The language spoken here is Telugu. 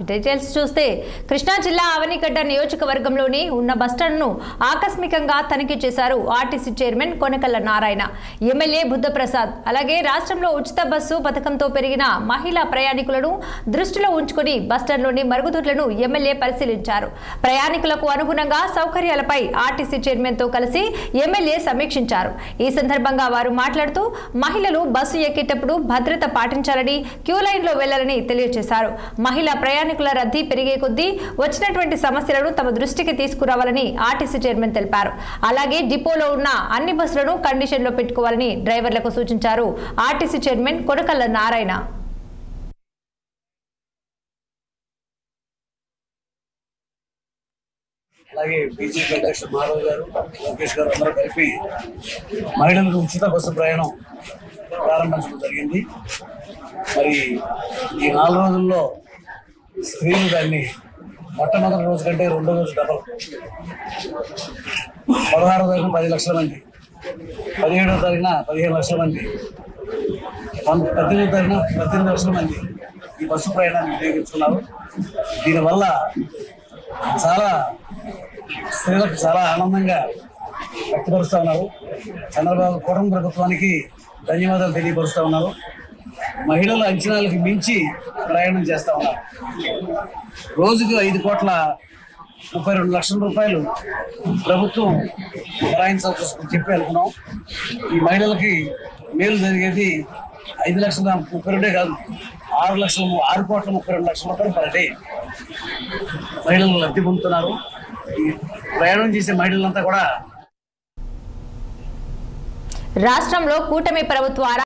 డీటెయిల్స్ చూస్తే కృష్ణా జిల్లా అవనిగడ్డ నియోజకవర్గంలోని ఉన్న బస్టాండ్ను ఆకస్మికంగా తనిఖీ చేశారు RTC chairman Konakalla Narayana, MLA Buddha Prasad. అలాగే రాష్ట్రంలో ఉచిత బస్సు పథకంతో పెరిగిన మహిళా ప్రయాణికులను దృష్టిలో ఉంచుకుని బస్టాండ్లోని మరుగుదొడ్లను ఎమ్మెల్యే పరిశీలించారు. ప్రయాణికులకు అనుగుణంగా సౌకర్యాలపై ఆర్టీసీ చైర్మన్తో కలిసి ఎమ్మెల్యే సమీక్షించారు. ఈ సందర్భంగా వారు మాట్లాడుతూ మహిళలు బస్సు ఎక్కేటప్పుడు భద్రత పాటించాలని, క్యూ లైన్లో వెళ్లాలని తెలియజేశారు. మహిళా ప్రయాణికుల రద్దీ పెరిగే కొద్దీ వచ్చినటువంటి సమస్యలను తమ దృష్టికి తీసుకురావాలని ఆర్టీసీ చైర్మన్ తెలిపారు. అలాగే డిపోలో ఉన్న అన్ని బస్సులను కండిషన్లో పెట్టుకోవాలని డ్రైవర్లకు సూచించారు ఆర్టీసీ చైర్మన్ కొనకళ్ళ నారాయణ. అలాగే బీజేపీ అధ్యక్షుడు మాధవ్ గారు, లోకేష్ గారు అందరూ కలిపి మహిళలకు ఉచిత బస్సు ప్రయాణం ప్రారంభించడం జరిగింది. మరి ఈ 4 రోజుల్లో స్త్రీలు దాన్ని మొట్టమొదటి రోజు కంటే రెండో రోజు డబల్ 16వ తారీఖున 10 లక్షల మంది, 17వ తారీఖున 15 లక్షల మంది, 18వ తారీఖున 18 లక్షల మంది ఈ బస్సు ప్రయాణాన్ని వినియోగించుకున్నారు. దీనివల్ల చాలా స్త్రీలకు చాలా ఆనందంగా వ్యక్తపరుస్తూ ఉన్నారు. చంద్రబాబు కూటమి ప్రభుత్వానికి ధన్యవాదాలు తెలియపరుస్తూ ఉన్నారు. మహిళల అంచనాలకు మించి ప్రయాణం చేస్తూ ఉన్నారు. రోజుకు 5,32 లక్షల రూపాయలు ప్రభుత్వం భరాయించాల్సి వస్తుందని చెప్పి అనుకున్నాం. ఈ మహిళలకి మేలు జరిగేది 5,32,000 కాదు, 6,32 లక్షల రూపాయలు పర్ డే మహిళలు లబ్ధి పొందుతున్నారు. ఈ ప్రయాణం చేసే మహిళలంతా కూడా రాష్ట్రంలో కూటమి ప్రభుత్వ